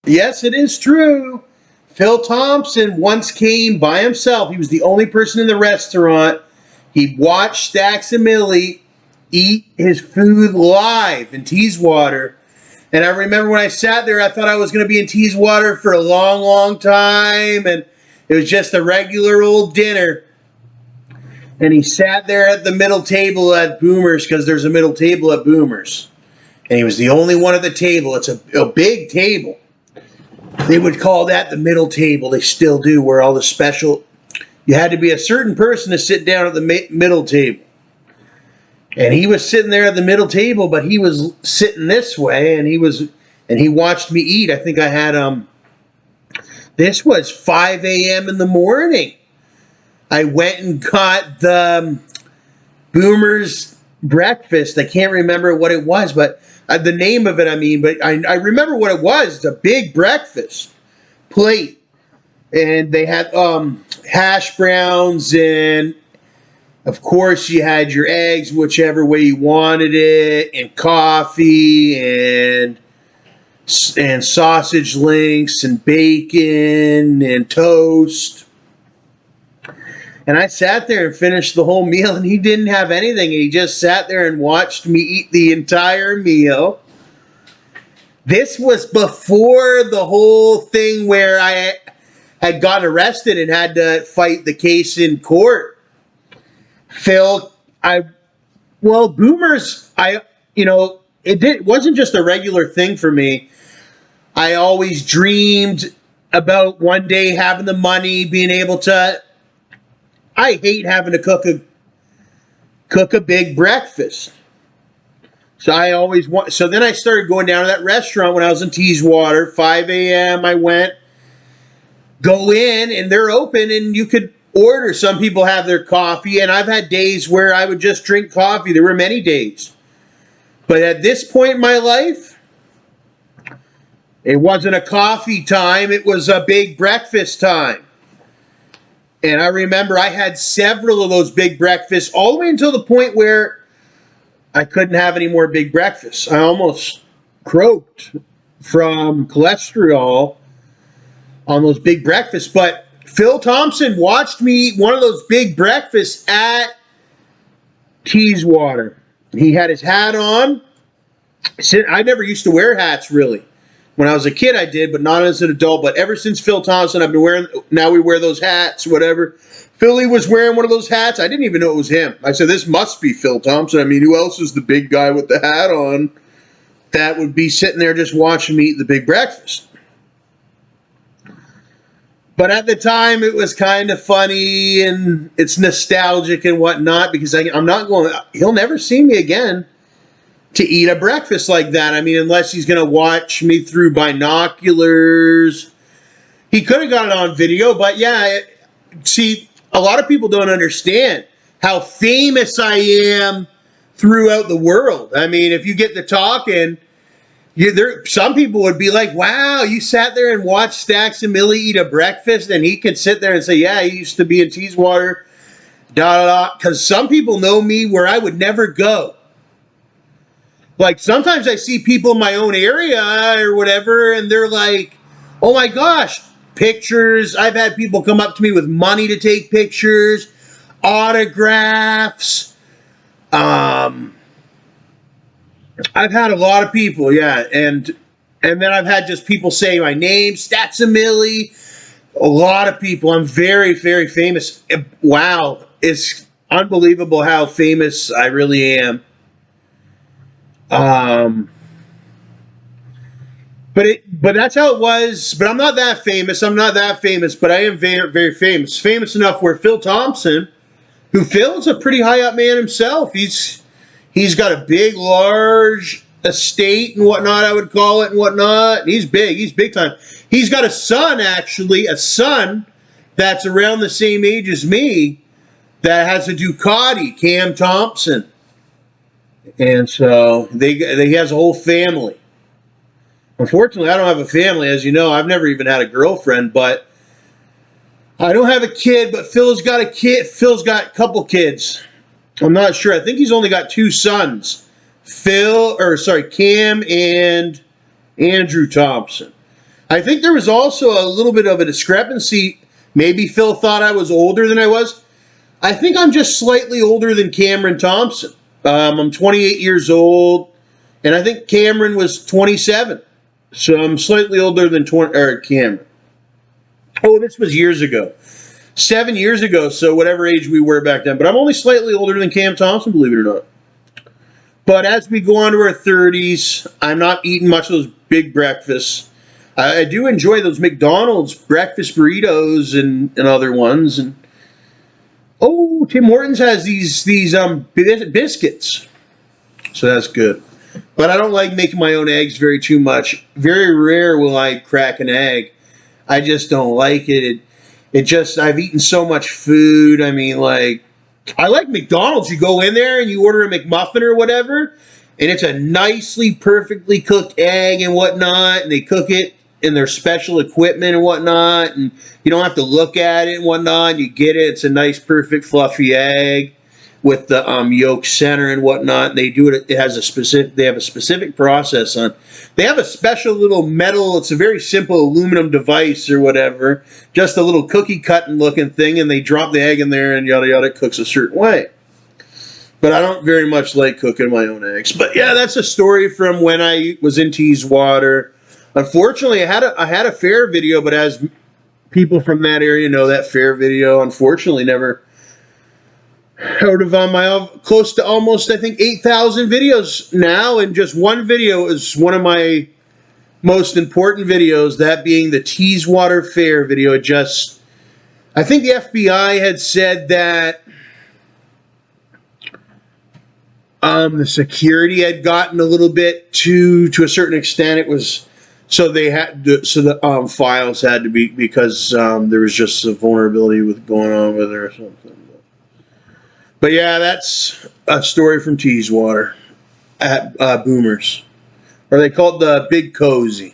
Yes, it is true. Phil Thompson once came by himself. He was the only person in the restaurant. He watched StacksAMilli eat his food live in Teeswater. And I remember when I sat there, I thought I was going to be in Teeswater for a long, long time. And it was just a regular old dinner. And he sat there at the middle table at Boomers, because there's a middle table at Boomers. And he was the only one at the table. It's a big table. They would call that the middle table. They still do, where all the special... You had to be a certain person to sit down at the middle table. And he was sitting there at the middle table, but he was sitting this way, and he watched me eat. I think I had, this was 5 a.m. in the morning. I went and got the Boomers breakfast. I can't remember what it was, but the name of it, but I remember what it was. It's a big breakfast plate. And they had hash browns, and of course you had your eggs, whichever way you wanted it, and coffee, and sausage links, and bacon, and toast. And I sat there and finished the whole meal, and he didn't have anything. He just sat there and watched me eat the entire meal. This was before the whole thing where I had gotten arrested and had to fight the case in court. Phil, Boomers, it wasn't just a regular thing for me. I always dreamed about one day having the money, being able to... I hate having to cook a big breakfast. So then I started going down to that restaurant when I was in Teeswater. 5 a.m. I went, go in, and they're open, and you could order. Some people have their coffee, and I've had days where I would just drink coffee. There were many days. But at this point in my life, it wasn't a coffee time. It was a big breakfast time. And I remember I had several of those big breakfasts all the way until the point where I couldn't have any more big breakfasts. I almost croaked from cholesterol on those big breakfasts. But Phil Thompson watched me eat one of those big breakfasts at Teeswater. He had his hat on. I never used to wear hats, really. When I was a kid, I did, but not as an adult. But ever since Phil Thompson, I've been wearing... Now we wear those hats, whatever. Philly was wearing one of those hats. I didn't even know it was him. I said, this must be Phil Thompson. Who else is the big guy with the hat on that would be sitting there just watching me eat the big breakfast? But at the time, it was kind of funny, and it's nostalgic and whatnot, because I'm not going... He'll never see me again to eat a breakfast like that. Unless he's going to watch me through binoculars. He could have got it on video, but yeah, see, a lot of people don't understand how famous I am throughout the world. If you get to talking, some people would be like, wow, you sat there and watched StacksAMilli eat a breakfast, and he could sit there and say, yeah, he used to be in Teeswater, because some people know me where I would never go. Like, sometimes I see people in my own area or whatever, and they're like, oh my gosh, pictures. I've had people come up to me with money to take pictures, autographs. I've had a lot of people, yeah, and then I've had just people say my name, StacksAMilli. A lot of people. I'm very, very famous. Wow, it's unbelievable how famous I really am. But that's how it was. But I'm not that famous. But I am very, very famous. Famous enough where Phil Thompson, who Phil's a pretty high up man himself. He's got a big, large estate and whatnot, I would call it, and whatnot. He's big. He's big time. He's got a son, actually, that's around the same age as me, that has a Ducati, Cam Thompson. And so he has a whole family. Unfortunately, I don't have a family. As you know, I've never even had a girlfriend, but I don't have a kid, but Phil's got a kid. Phil's got a couple kids. I'm not sure. I think he's only got 2 sons. Cam and Andrew Thompson. I think there was also a little bit of a discrepancy. Maybe Phil thought I was older than I was. I think I'm just slightly older than Cameron Thompson. I'm 28 years old, and I think Cameron was 27. So I'm slightly older than Cameron. Oh, this was years ago. 7 years ago, so whatever age we were back then. But I'm only slightly older than Cam Thompson, believe it or not. But as we go on to our 30s, I'm not eating much of those big breakfasts. I do enjoy those McDonald's breakfast burritos and other ones. And oh, Tim Hortons has these biscuits, so that's good. But I don't like making my own eggs too much. Very rare will I crack an egg. I just don't like it. I've eaten so much food. I mean, like, I like McDonald's. You go in there and you order a McMuffin or whatever, and it's a nicely, perfectly cooked egg and whatnot, and they cook it in their special equipment and whatnot, and you don't have to look at it and whatnot, and you get it. It's a nice, perfect, fluffy egg with the yolk center and whatnot. They do it. They have a specific process on. They have a special little metal. It's a very simple aluminum device or whatever, just a little cookie cutting looking thing, and they drop the egg in there and yada yada. It cooks a certain way. But I don't very much like cooking my own eggs. But yeah, that's a story from when I was in Teeswater. Unfortunately, I had a fair video, but as people from that area know, that fair video unfortunately never out of my close to almost, I think, 8,000 videos now, and just one video is one of my most important videos, that being the Teeswater Fair video. I think the FBI had said that the security had gotten a little bit to a certain extent. It was so the files had to be, because there was just a vulnerability with going on with it or something. But yeah, that's a story from Teeswater at Boomers. Or they call it the Big Cozy.